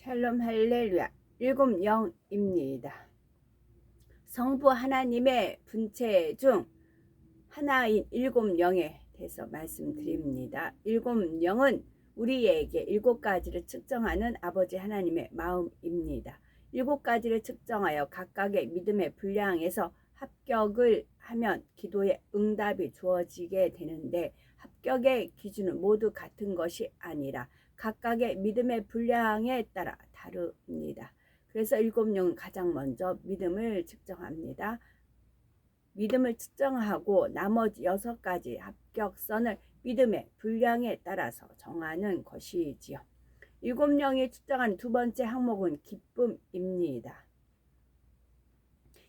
샬롬 할렐루야. 일곱 영입니다. 성부 하나님의 분체 중 하나인 일곱 영에 대해서 말씀드립니다. 일곱 영은 우리에게 일곱 가지를 측정하는 아버지 하나님의 마음입니다. 일곱 가지를 측정하여 각각의 믿음의 분량에서 합격을 하면 기도의 응답이 주어지게 되는데, 합격의 기준은 모두 같은 것이 아니라 각각의 믿음의 분량에 따라 다릅니다. 그래서 일곱 영은 가장 먼저 믿음을 측정합니다. 믿음을 측정하고 나머지 6가지 합격선을 믿음의 분량에 따라서 정하는 것이지요. 일곱 영이 측정한 두 번째 항목은 기쁨입니다.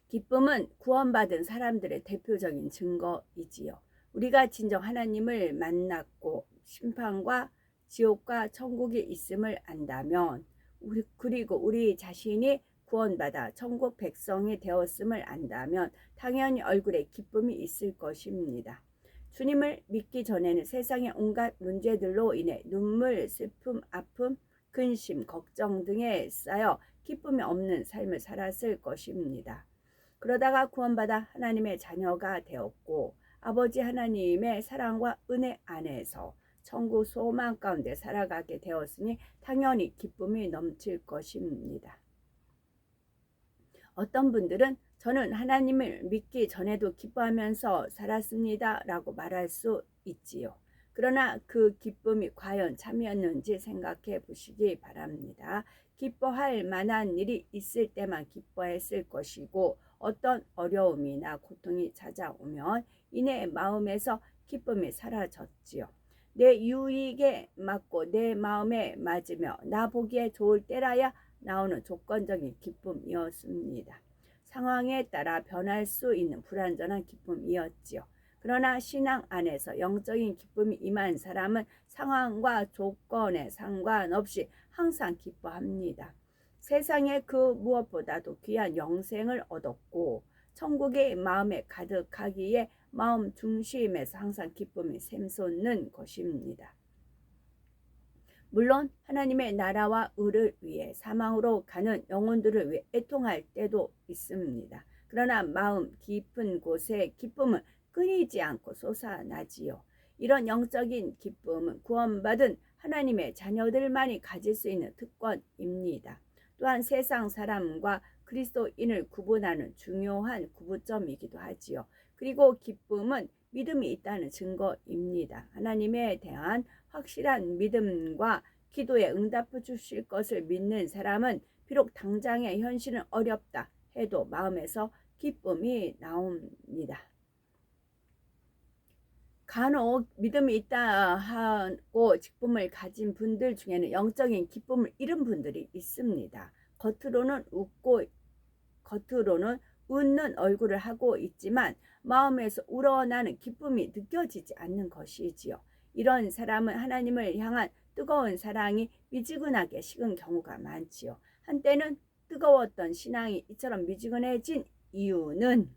기쁨은 구원받은 사람들의 대표적인 증거이지요. 우리가 진정 하나님을 만났고 심판과 지옥과 천국이 있음을 안다면, 그리고 우리 자신이 구원받아 천국 백성이 되었음을 안다면 당연히 얼굴에 기쁨이 있을 것입니다. 주님을 믿기 전에는 세상의 온갖 문제들로 인해 눈물, 슬픔, 아픔, 근심, 걱정 등에 쌓여 기쁨이 없는 삶을 살았을 것입니다. 그러다가 구원받아 하나님의 자녀가 되었고 아버지 하나님의 사랑과 은혜 안에서 천국 소망 가운데 살아가게 되었으니 당연히 기쁨이 넘칠 것입니다. 어떤 분들은 저는 하나님을 믿기 전에도 기뻐하면서 살았습니다 라고 말할 수 있지요. 그러나 그 기쁨이 과연 참이었는지 생각해 보시기 바랍니다. 기뻐할 만한 일이 있을 때만 기뻐했을 것이고, 어떤 어려움이나 고통이 찾아오면 이내 마음에서 기쁨이 사라졌지요. 내 유익에 맞고 내 마음에 맞으며 나 보기에 좋을 때라야 나오는 조건적인 기쁨이었습니다. 상황에 따라 변할 수 있는 불완전한 기쁨이었지요. 그러나 신앙 안에서 영적인 기쁨이 임한 사람은 상황과 조건에 상관없이 항상 기뻐합니다. 세상의 그 무엇보다도 귀한 영생을 얻었고 천국의 마음에 가득하기에 마음 중심에서 항상 기쁨이 샘솟는 것입니다. 물론 하나님의 나라와 의를 위해 사망으로 가는 영혼들을 위해 애통할 때도 있습니다. 그러나 마음 깊은 곳에 기쁨은 끊이지 않고 솟아나지요. 이런 영적인 기쁨은 구원받은 하나님의 자녀들만이 가질 수 있는 특권입니다. 또한 세상 사람과 그리스도인을 구분하는 중요한 구분점이기도 하지요. 그리고 기쁨은 믿음이 있다는 증거입니다. 하나님에 대한 확실한 믿음과 기도에 응답해 주실 것을 믿는 사람은 비록 당장의 현실은 어렵다 해도 마음에서 기쁨이 나옵니다. 간혹 믿음이 있다 하고 기쁨을 가진 분들 중에는 영적인 기쁨을 잃은 분들이 있습니다. 겉으로는 웃는 얼굴을 하고 있지만 마음에서 우러나는 기쁨이 느껴지지 않는 것이지요. 이런 사람은 하나님을 향한 뜨거운 사랑이 미지근하게 식은 경우가 많지요. 한때는 뜨거웠던 신앙이 이처럼 미지근해진 이유는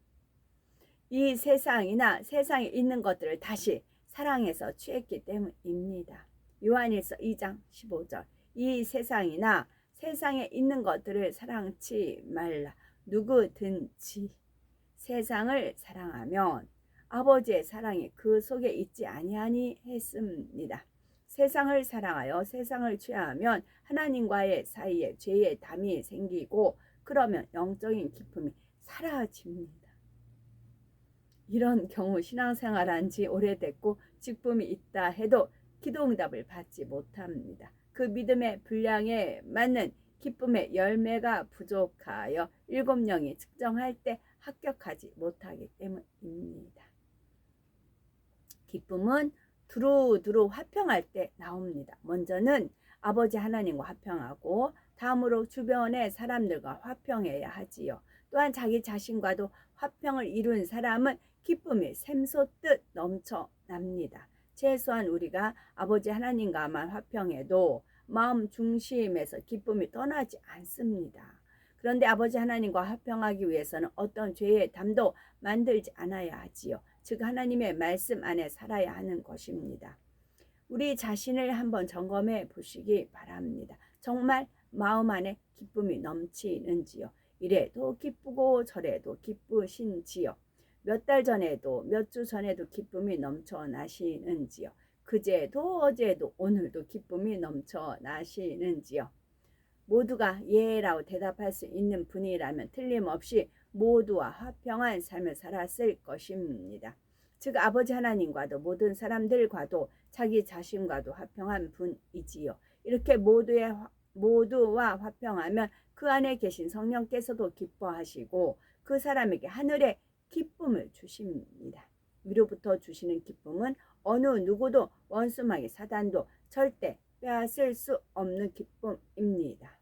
이 세상이나 세상에 있는 것들을 다시 사랑해서 취했기 때문입니다. 요한일서 2장 15절. 이 세상이나 세상에 있는 것들을 사랑치 말라. 누구든지 세상을 사랑하면 아버지의 사랑이 그 속에 있지 아니하니 했습니다. 세상을 사랑하여 세상을 취하면 하나님과의 사이에 죄의 담이 생기고, 그러면 영적인 기쁨이 사라집니다. 이런 경우 신앙생활한 지 오래됐고 기쁨이 있다 해도 기도응답을 받지 못합니다. 그 믿음의 분량에 맞는 기쁨의 열매가 부족하여 일곱 영이 측정할 때 합격하지 못하기 때문입니다. 기쁨은 두루두루 화평할 때 나옵니다. 먼저는 아버지 하나님과 화평하고 다음으로 주변의 사람들과 화평해야 하지요. 또한 자기 자신과도 화평을 이룬 사람은 기쁨이 샘솟듯 넘쳐납니다. 최소한 우리가 아버지 하나님과만 화평해도 마음 중심에서 기쁨이 떠나지 않습니다. 그런데 아버지 하나님과 화평하기 위해서는 어떤 죄의 담도 만들지 않아야 하지요. 즉 하나님의 말씀 안에 살아야 하는 것입니다. 우리 자신을 한번 점검해 보시기 바랍니다. 정말 마음 안에 기쁨이 넘치는지요. 이래도 기쁘고 저래도 기쁘신지요. 몇 달 전에도 몇 주 전에도 기쁨이 넘쳐나시는지요. 그제도 어제도 오늘도 기쁨이 넘쳐나시는지요. 모두가 예라고 대답할 수 있는 분이라면 틀림없이 모두와 화평한 삶을 살았을 것입니다. 즉 아버지 하나님과도 모든 사람들과도 자기 자신과도 화평한 분이지요. 이렇게 모두와 화평하면 그 안에 계신 성령께서도 기뻐하시고 그 사람에게 하늘의 기쁨을 주십니다. 위로부터 주시는 기쁨은 어느 누구도 원수마귀 사단도 절대 빼앗을 수 없는 기쁨입니다.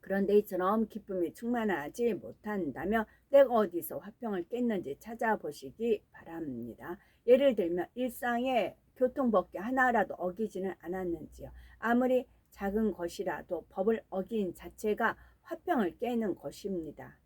그런데 이처럼 기쁨이 충만하지 못한다면 내가 어디서 화평을 깼는지 찾아보시기 바랍니다. 예를 들면 일상의 교통법규 하나라도 어기지는 않았는지요. 아무리 작은 것이라도 법을 어긴 자체가 화평을 깨는 것입니다.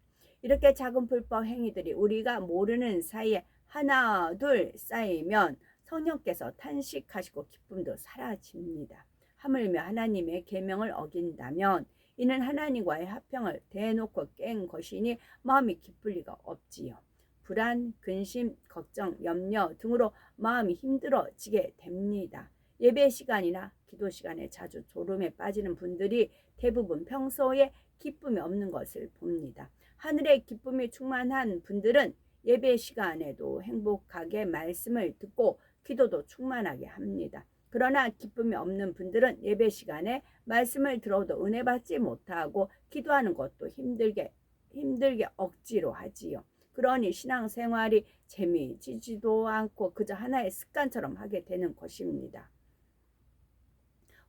이렇게 작은 불법 행위들이 우리가 모르는 사이에 하나 둘 쌓이면 성령께서 탄식하시고 기쁨도 사라집니다. 하물며 하나님의 계명을 어긴다면 이는 하나님과의 화평을 대놓고 깬 것이니 마음이 기쁠 리가 없지요. 불안, 근심, 걱정, 염려 등으로 마음이 힘들어지게 됩니다. 예배 시간이나 기도 시간에 자주 졸음에 빠지는 분들이 대부분 평소에 기쁨이 없는 것을 봅니다. 하늘의 기쁨이 충만한 분들은 예배 시간에도 행복하게 말씀을 듣고 기도도 충만하게 합니다. 그러나 기쁨이 없는 분들은 예배 시간에 말씀을 들어도 은혜 받지 못하고 기도하는 것도 힘들게 억지로 하지요. 그러니 신앙생활이 재미지지도 않고 그저 하나의 습관처럼 하게 되는 것입니다.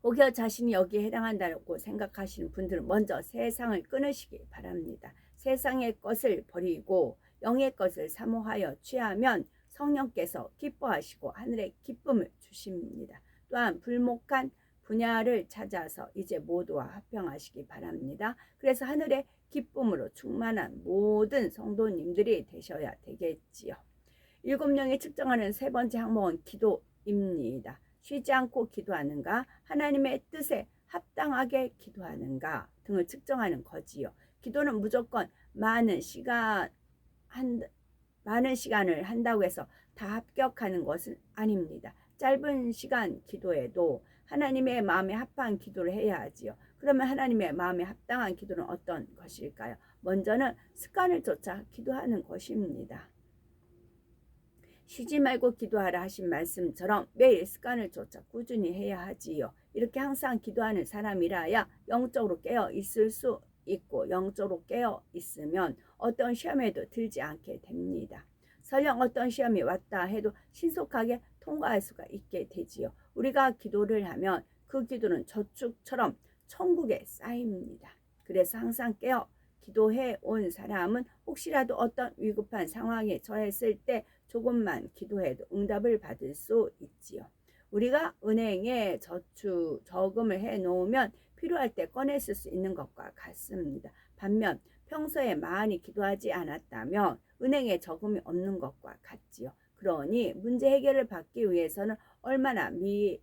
혹여 자신이 여기에 해당한다고 생각하시는 분들은 먼저 세상을 끊으시기 바랍니다. 세상의 것을 버리고 영의 것을 사모하여 취하면 성령께서 기뻐하시고 하늘의 기쁨을 주십니다. 또한 불목한 분야를 찾아서 이제 모두와 화평하시기 바랍니다. 그래서 하늘의 기쁨으로 충만한 모든 성도님들이 되셔야 되겠지요. 7명이 측정하는 세 번째 항목은 기도입니다. 쉬지 않고 기도하는가, 하나님의 뜻에 합당하게 기도하는가 등을 측정하는 거지요. 기도는 무조건 많은 시간을 한다고 해서 다 합격하는 것은 아닙니다. 짧은 시간 기도에도 하나님의 마음에 합한 기도를 해야 하지요. 그러면 하나님의 마음에 합당한 기도는 어떤 것일까요? 먼저는 습관을 쫓아 기도하는 것입니다. 쉬지 말고 기도하라 하신 말씀처럼 매일 습관을 쫓아 꾸준히 해야 하지요. 이렇게 항상 기도하는 사람이라야 영적으로 깨어 있을 수 있고 영적으로 깨어 있으면 어떤 시험에도 들지 않게 됩니다. 설령 어떤 시험이 왔다 해도 신속하게 통과할 수가 있게 되지요. 우리가 기도를 하면 그 기도는 저축처럼 천국에 쌓입니다. 그래서 항상 깨어 기도해 온 사람은 혹시라도 어떤 위급한 상황에 처했을 때 조금만 기도해도 응답을 받을 수 있지요. 우리가 은행에 저금을 해 놓으면 필요할 때 꺼내 쓸 수 있는 것과 같습니다. 반면 평소에 많이 기도하지 않았다면 은행에 저금이 없는 것과 같지요. 그러니 문제 해결을 받기 위해서는 얼마나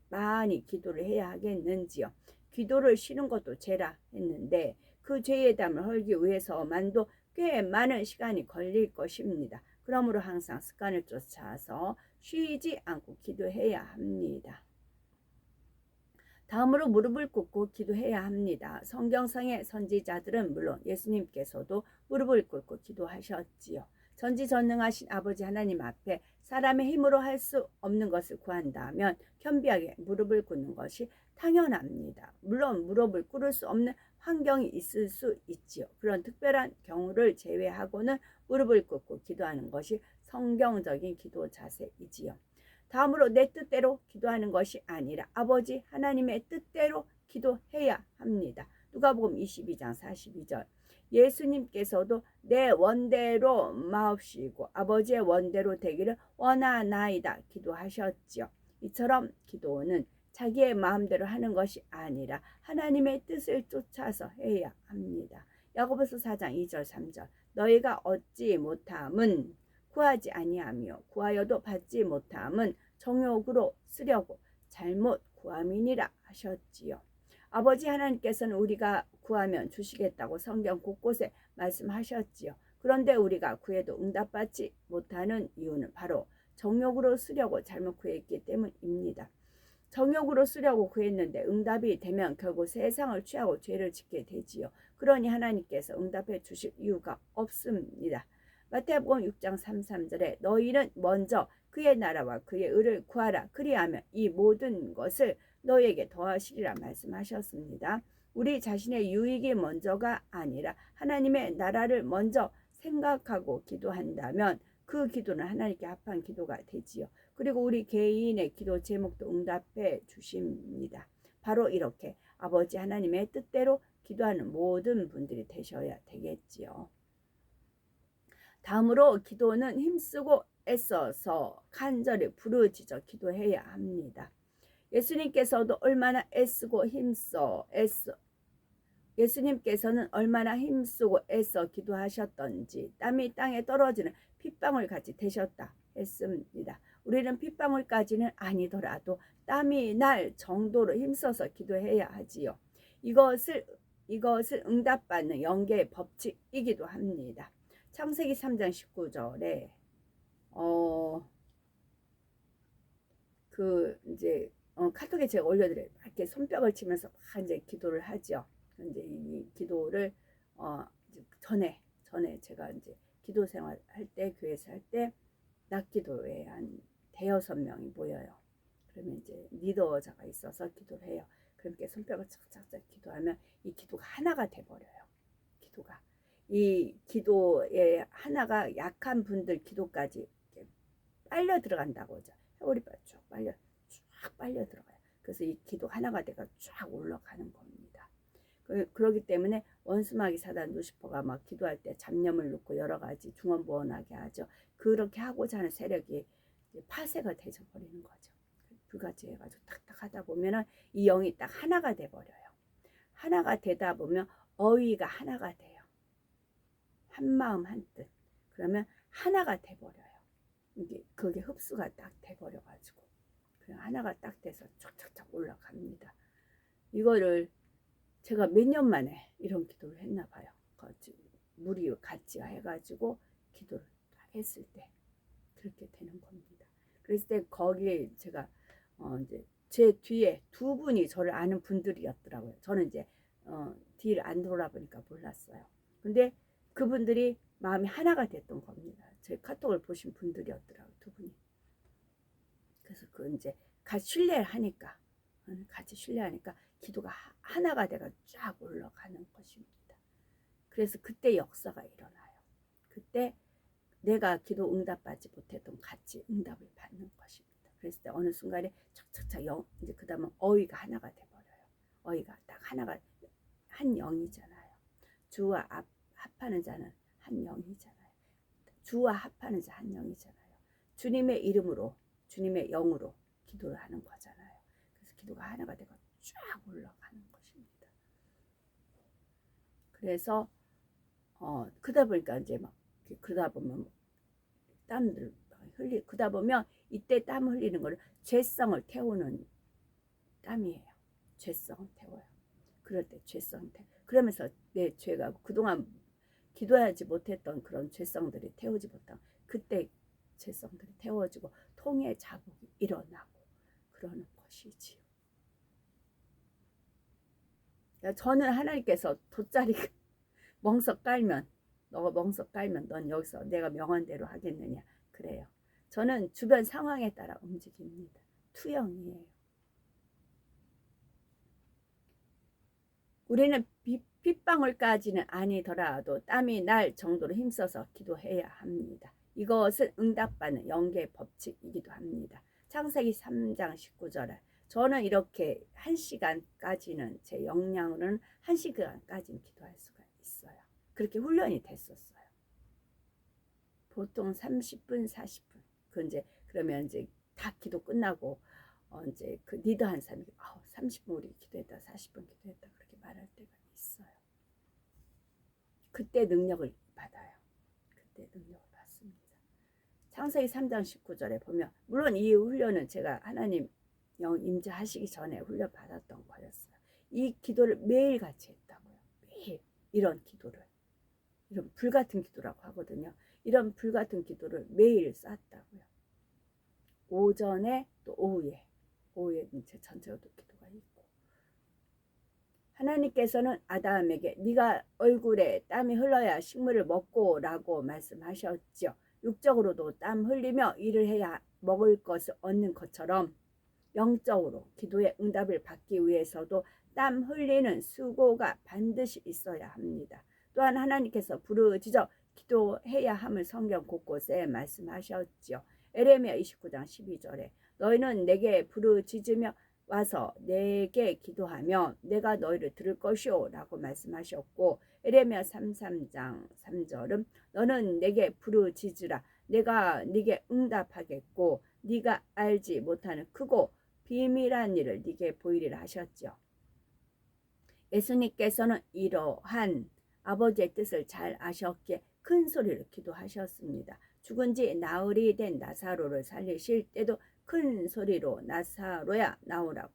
많이 기도를 해야 하겠는지요. 기도를 쉬는 것도 죄라 했는데 그 죄의 담을 헐기 위해서만도 꽤 많은 시간이 걸릴 것입니다. 그러므로 항상 습관을 쫓아서 쉬지 않고 기도해야 합니다. 다음으로 무릎을 꿇고 기도해야 합니다. 성경상의 선지자들은 물론 예수님께서도 무릎을 꿇고 기도하셨지요. 전지전능하신 아버지 하나님 앞에 사람의 힘으로 할 수 없는 것을 구한다면 겸비하게 무릎을 꿇는 것이 당연합니다. 물론 무릎을 꿇을 수 없는 환경이 있을 수 있지요. 그런 특별한 경우를 제외하고는 무릎을 꿇고 기도하는 것이 성경적인 기도 자세이지요. 다음으로 내 뜻대로 기도하는 것이 아니라 아버지 하나님의 뜻대로 기도해야 합니다. 누가복음 22장 42절. 예수님께서도 내 원대로 마옵시고 아버지의 원대로 되기를 원하나이다 기도하셨지요. 이처럼 기도는 자기의 마음대로 하는 것이 아니라 하나님의 뜻을 쫓아서 해야 합니다. 야고보서 4장 2절 3절. 너희가 얻지 못함은 구하지 아니하며 구하여도 받지 못함은 정욕으로 쓰려고 잘못 구함이니라 하셨지요. 아버지 하나님께서는 우리가 구하면 주시겠다고 성경 곳곳에 말씀하셨지요. 그런데 우리가 구해도 응답받지 못하는 이유는 바로 정욕으로 쓰려고 잘못 구했기 때문입니다. 정욕으로 쓰려고 구했는데 응답이 되면 결국 세상을 취하고 죄를 짓게 되지요. 그러니 하나님께서 응답해 주실 이유가 없습니다. 마태복음 6장 33절에 너희는 먼저 그의 나라와 그의 의를 구하라. 그리하면 이 모든 것을 너희에게 더하시리라 말씀하셨습니다. 우리 자신의 유익이 먼저가 아니라 하나님의 나라를 먼저 생각하고 기도한다면 그 기도는 하나님께 합한 기도가 되지요. 그리고 우리 개인의 기도 제목도 응답해 주십니다. 바로 이렇게 아버지 하나님의 뜻대로 기도하는 모든 분들이 되셔야 되겠지요. 다음으로 기도는 힘쓰고 애써서 간절히 부르짖어 기도해야 합니다. 예수님께서도 얼마나 애쓰고 예수님께서는 얼마나 힘쓰고 애써 기도하셨던지 땀이 땅에 떨어지는 핏방울 같이 되셨다 했습니다. 우리는 핏방울까지는 아니더라도 땀이 날 정도로 힘써서 기도해야 하지요. 이것을 응답받는 영계의 법칙이기도 합니다. 창세기 3장 19절에 카톡에 제가 올려드려요. 이렇게 손뼉을 치면서 막 이제 기도를 하죠. 이제 이 기도를 전에 제가 이제 기도 생활 할 때, 교회에서 할 때 낮 기도에 한 대여섯 명이 모여요. 그러면 이제 리더자가 있어서 기도를 해요. 그렇게 손뼉을 착착착 기도하면 이 기도가 하나가 돼버려요. 기도가 이 기도의 하나가 약한 분들 기도까지 빨려 들어간다고 하죠. 회오리빨 쭉 빨려 들어가요. 그래서 이 기도 하나가 돼가 쫙 올라가는 겁니다. 그렇기 때문에 원수마귀 사단 루시퍼가 막 기도할 때 잡념을 넣고 여러 가지 중언부언하게 하죠. 그렇게 하고자 하는 세력이 파쇄가 되져 버리는 거죠. 불같이 해가지고 탁탁 하다 보면은 이 영이 딱 하나가 돼 버려요. 하나가 되다 보면 어휘가 하나가 돼요. 한 마음 한 뜻. 그러면 하나가 돼 버려요. 이게 그게 흡수가 딱 돼 버려 가지고 그냥 하나가 딱 돼서 쫙쫙쫙 올라갑니다. 이거를 제가 몇 년 만에 이런 기도를 했나 봐요. 무리 같이 해가지고 기도를 딱 했을 때 그렇게 되는 겁니다. 그랬을 때 거기에 제가 이제 제 뒤에 두 분이 저를 아는 분들이었더라고요. 저는 이제 뒤를 안 돌아보니까 몰랐어요. 근데 그분들이 마음이 하나가 됐던 겁니다. 제 카톡을 보신 분들이었더라고요. 두 분이. 그래서 이제 같이 신뢰하니까 기도가 하나가 돼가 쫙 올라가는 것입니다. 그래서 그때 역사가 일어나요. 그때 내가 기도 응답받지 못했던 같이 응답을 받는 것입니다. 그랬을 때 어느 순간에 착착착 이제 그 다음은 어휘가 하나가 돼버려요. 어휘가 딱 하나가 한 영이잖아요. 주와 합하는 자는 한 영이잖아요. 주와 합하는 자 한 영이잖아요. 주님의 이름으로 주님의 영으로 기도를 하는 거잖아요. 그래서 기도가 하나가 되고 쫙 올라가는 것입니다. 그래서 그러다 보니까 이제 막 그러다 보면 땀들 그러다 보면 이때 땀 흘리는 거를 죄성을 태우는 땀이에요. 죄성을 태워요. 그럴 때 죄성 그러면서 내 죄가 그동안 기도하지 못했던 그런 죄성들이 태우지 못한 그때 죄성들이 태워지고 통의 자국이 일어나고 그러는 것이지요. 저는 하나님께서 돗자리 멍석 깔면 너가 멍석 깔면 넌 여기서 내가 명한대로 하겠느냐 그래요. 저는 주변 상황에 따라 움직입니다. 투영이에요. 우리는 빗방울까지는 아니더라도 땀이 날 정도로 힘써서 기도해야 합니다. 이것은 응답받는 영계의 법칙이기도 합니다. 창세기 3장 19절에 저는 이렇게 1시간까지는 제 역량으로는 1시간까지는 기도할 수가 있어요. 그렇게 훈련이 됐었어요. 보통 30분, 40분. 그러면 이제 다 기도 끝나고 이제 그 리더 한 사람이 30분 우리 기도했다, 40분 기도했다 그렇게 말할 때가 있어요. 그때 능력을 받아요. 그때 능력을 받습니다. 창세기 3장 19절에 보면 물론 이 훈련은 제가 하나님 영 임재하시기 전에 훈련 받았던 거였어요. 이 기도를 매일같이 했다고요. 매일 이런 기도를. 이런 불같은 기도라고 하거든요. 이런 불같은 기도를 매일 쌓았다고요. 오전에 또 오후에 이제 전체적으로 기도가 있고, 하나님께서는 아담에게 네가 얼굴에 땀이 흘러야 식물을 먹고 라고 말씀하셨죠. 육적으로도 땀 흘리며 일을 해야 먹을 것을 얻는 것처럼 영적으로 기도의 응답을 받기 위해서도 땀 흘리는 수고가 반드시 있어야 합니다. 또한 하나님께서 부르짖어 기도해야 함을 성경 곳곳에 말씀하셨죠. 에레미야 29장 12절에 너희는 내게 부르짖으며 와서 내게 기도하며 내가 너희를 들을 것이오 라고 말씀하셨고, 에레미야 33장 3절은 너는 내게 부르짖으라 내가 네게 응답하겠고 네가 알지 못하는 크고 비밀한 일을 네게 보이리라 하셨죠. 예수님께서는 이러한 아버지의 뜻을 잘 아셨기에 큰 소리로 기도하셨습니다. 죽은 지 나흘이 된 나사로를 살리실 때도 큰 소리로 나사로야 나오라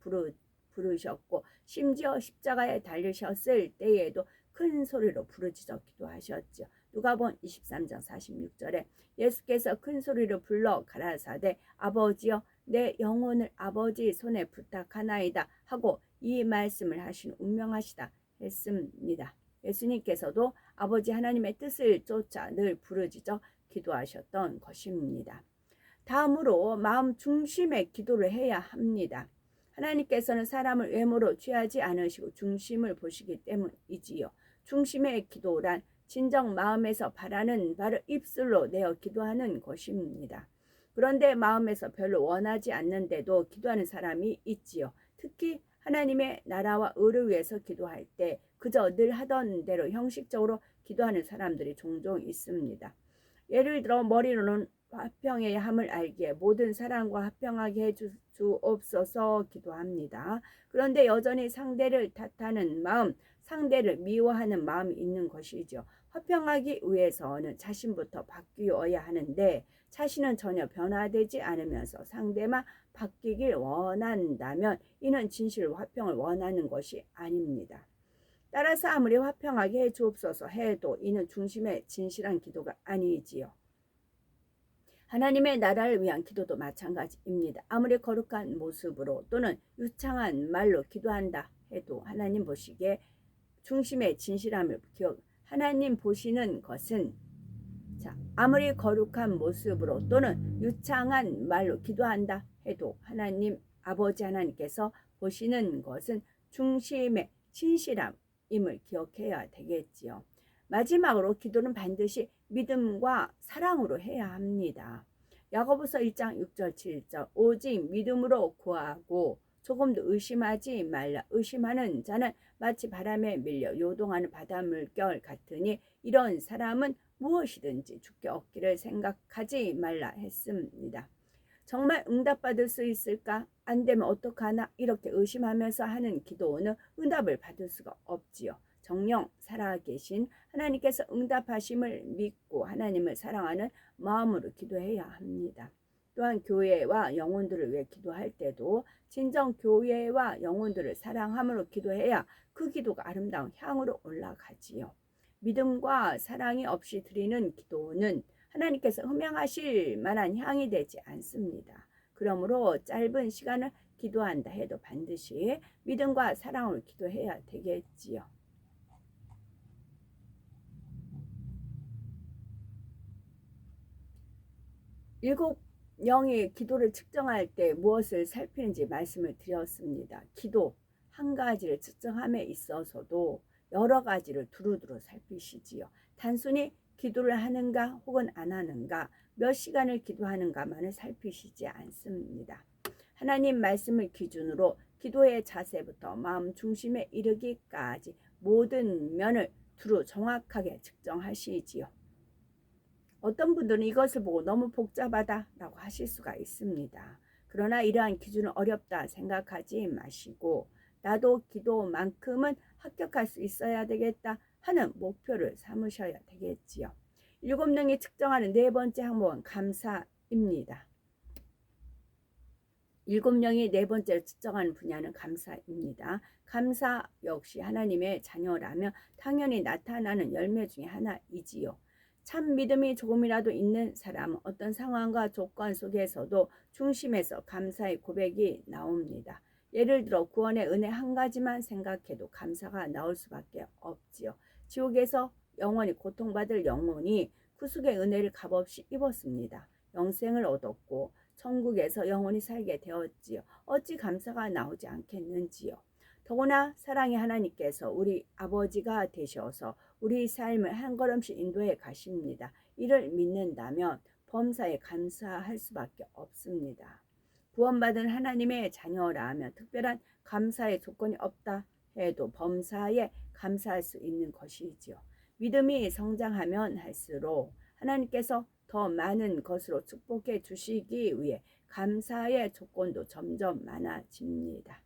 부르셨고, 심지어 십자가에 달리셨을 때에도 큰 소리로 부르짖어 기도하셨죠. 누가복음 23장 46절에 예수께서 큰 소리로 불러 가라사대 아버지여 내 영혼을 아버지 손에 부탁하나이다 하고 이 말씀을 하신 운명하시다 했습니다. 예수님께서도 아버지 하나님의 뜻을 쫓아 늘 부르짖어 기도하셨던 것입니다. 다음으로 마음 중심의 기도를 해야 합니다. 하나님께서는 사람을 외모로 취하지 않으시고 중심을 보시기 때문이지요. 중심의 기도란 진정 마음에서 바라는 바를 입술로 내어 기도하는 것입니다. 그런데 마음에서 별로 원하지 않는데도 기도하는 사람이 있지요. 특히 하나님의 나라와 의를 위해서 기도할 때 그저 늘 하던 대로 형식적으로 기도하는 사람들이 종종 있습니다. 예를 들어 머리로는 화평해야 함을 알기에 모든 사람과 화평하게 해주옵소서 기도합니다. 그런데 여전히 상대를 탓하는 마음, 상대를 미워하는 마음이 있는 것이죠. 화평하기 위해서는 자신부터 바뀌어야 하는데 자신은 전혀 변화되지 않으면서 상대만 바뀌길 원한다면 이는 진실 화평을 원하는 것이 아닙니다. 따라서 아무리 화평하게 해주옵소서 해도 이는 중심의 진실한 기도가 아니지요. 하나님의 나라를 위한 기도도 마찬가지입니다. 아무리 거룩한 모습으로 또는 유창한 말로 기도한다 해도 하나님 보시기에 중심의 진실함을 하나님 보시는 것은 아무리 거룩한 모습으로 또는 유창한 말로 기도한다 해도 하나님 아버지 하나님께서 보시는 것은 중심의 진실함임을 기억해야 되겠지요. 마지막으로 기도는 반드시 믿음과 사랑으로 해야 합니다. 야고보서 1장 6절 7절 오직 믿음으로 구하고 조금도 의심하지 말라. 의심하는 자는 마치 바람에 밀려 요동하는 바닷물결 같으니 이런 사람은 무엇이든지 주께 얻기를 생각하지 말라 했습니다. 정말 응답받을 수 있을까? 안 되면 어떡하나? 이렇게 의심하면서 하는 기도는 응답을 받을 수가 없지요. 정령 살아계신 하나님께서 응답하심을 믿고 하나님을 사랑하는 마음으로 기도해야 합니다. 또한 교회와 영혼들을 위해 기도할 때도 진정 교회와 영혼들을 사랑함으로 기도해야 그 기도가 아름다운 향으로 올라가지요. 믿음과 사랑이 없이 드리는 기도는 하나님께서 흠양하실 만한 향이 되지 않습니다. 그러므로 짧은 시간을 기도한다 해도 반드시 믿음과 사랑으로 기도해야 되겠지요. 일곱 영이 기도를 측정할 때 무엇을 살피는지 말씀을 드렸습니다. 기도 한 가지를 측정함에 있어서도 여러 가지를 두루두루 살피시지요. 단순히 기도를 하는가 혹은 안 하는가, 몇 시간을 기도하는가만을 살피시지 않습니다. 하나님 말씀을 기준으로 기도의 자세부터 마음 중심에 이르기까지 모든 면을 두루 정확하게 측정하시지요. 어떤 분들은 이것을 보고 너무 복잡하다 라고 하실 수가 있습니다. 그러나 이러한 기준은 어렵다 생각하지 마시고 나도 기도만큼은 합격할 수 있어야 되겠다 하는 목표를 삼으셔야 되겠지요. 7명이 측정하는 네 번째 항목은 감사입니다. 일곱 영이 네 번째로 측정하는 분야는 감사입니다. 감사 역시 하나님의 자녀라면 당연히 나타나는 열매 중에 하나이지요. 참 믿음이 조금이라도 있는 사람은 어떤 상황과 조건 속에서도 중심에서 감사의 고백이 나옵니다. 예를 들어 구원의 은혜 한 가지만 생각해도 감사가 나올 수밖에 없지요. 지옥에서 영원히 고통받을 영혼이 구속의 은혜를 값없이 입었습니다. 영생을 얻었고 천국에서 영원히 살게 되었지요. 어찌 감사가 나오지 않겠는지요. 더구나 사랑의 하나님께서 우리 아버지가 되셔서 우리 삶을 한 걸음씩 인도해 가십니다. 이를 믿는다면 범사에 감사할 수밖에 없습니다. 구원받은 하나님의 자녀라면 특별한 감사의 조건이 없다 해도 범사에 감사할 수 있는 것이지요. 믿음이 성장하면 할수록 하나님께서 더 많은 것으로 축복해 주시기 위해 감사의 조건도 점점 많아집니다.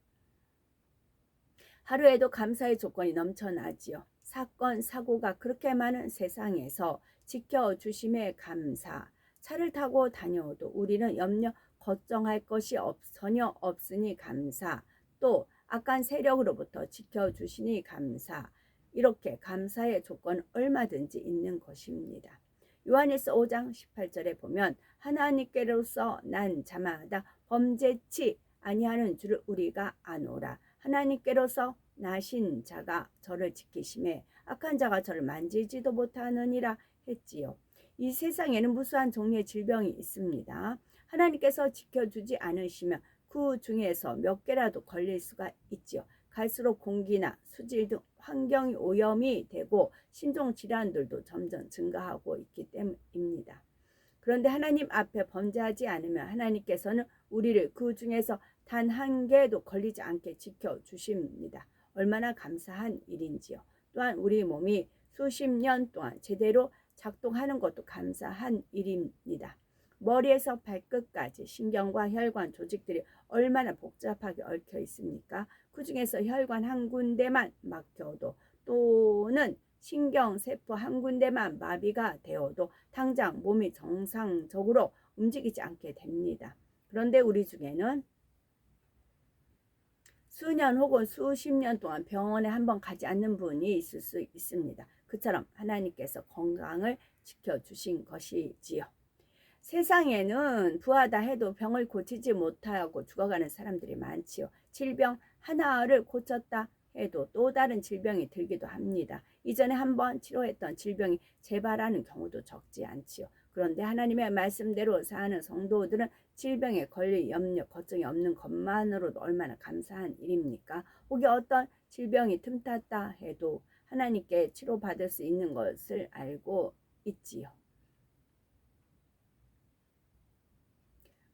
하루에도 감사의 조건이 넘쳐나지요. 사건, 사고가 그렇게 많은 세상에서 지켜주심에 감사. 차를 타고 다녀도 우리는 염려, 걱정할 것이 전혀 없으니 감사. 또 악한 세력으로부터 지켜주시니 감사. 이렇게 감사의 조건은 얼마든지 있는 것입니다. 요한일서 5장 18절에 보면 하나님께로서 난 자마다 범죄치 아니하는 줄을 우리가 아노라. 하나님께로서 나신 자가 저를 지키심에 악한 자가 저를 만지지도 못하느니라 했지요. 이 세상에는 무수한 종류의 질병이 있습니다. 하나님께서 지켜주지 않으시면 그 중에서 몇 개라도 걸릴 수가 있지요. 갈수록 공기나 수질 등 환경이 오염이 되고 신종 질환들도 점점 증가하고 있기 때문입니다. 그런데 하나님 앞에 범죄하지 않으면 하나님께서는 우리를 그 중에서 단 한 개도 걸리지 않게 지켜주십니다. 얼마나 감사한 일인지요. 또한 우리 몸이 수십 년 동안 제대로 작동하는 것도 감사한 일입니다. 머리에서 발끝까지 신경과 혈관 조직들이 얼마나 복잡하게 얽혀 있습니까? 그 중에서 혈관 한 군데만 막혀도 또는 신경세포 한 군데만 마비가 되어도 당장 몸이 정상적으로 움직이지 않게 됩니다. 그런데 우리 중에는 수년 혹은 수십 년 동안 병원에 한번 가지 않는 분이 있을 수 있습니다. 그처럼 하나님께서 건강을 지켜주신 것이지요. 세상에는 부하다 해도 병을 고치지 못하고 죽어가는 사람들이 많지요. 질병 하나를 고쳤다 해도 또 다른 질병이 들기도 합니다. 이전에 한번 치료했던 질병이 재발하는 경우도 적지 않지요. 그런데 하나님의 말씀대로 사는 성도들은 질병에 걸릴 염려, 걱정이 없는 것만으로도 얼마나 감사한 일입니까? 혹여 어떤 질병이 틈탔다 해도 하나님께 치료받을 수 있는 것을 알고 있지요.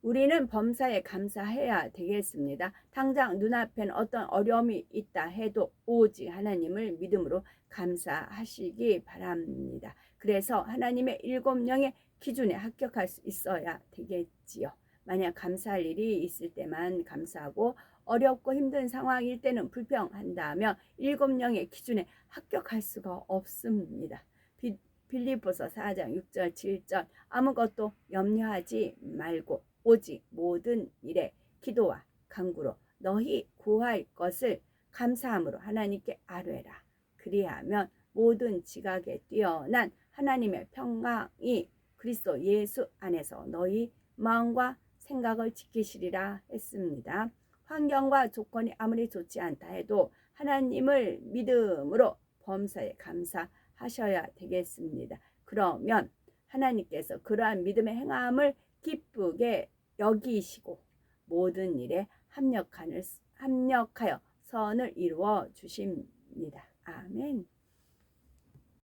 우리는 범사에 감사해야 되겠습니다. 당장 눈앞에는 어떤 어려움이 있다 해도 오직 하나님을 믿음으로 감사하시기 바랍니다. 그래서 하나님의 7영의 기준에 합격할 수 있어야 되겠지요. 만약 감사할 일이 있을 때만 감사하고 어렵고 힘든 상황일 때는 불평한다면 7영의 기준에 합격할 수가 없습니다. 빌립보서 4장 6절 7절 아무것도 염려하지 말고 오직 모든 일에 기도와 간구로 너희 구할 것을 감사함으로 하나님께 아뢰라. 그리하면 모든 지각에 뛰어난 하나님의 평강이 그리스도 예수 안에서 너희 마음과 생각을 지키시리라 했습니다. 환경과 조건이 아무리 좋지 않다 해도 하나님을 믿음으로 범사에 감사하셔야 되겠습니다. 그러면 하나님께서 그러한 믿음의 행함을 기쁘게 여기시고 모든 일에 합력하여 선을 이루어 주십니다. 아멘.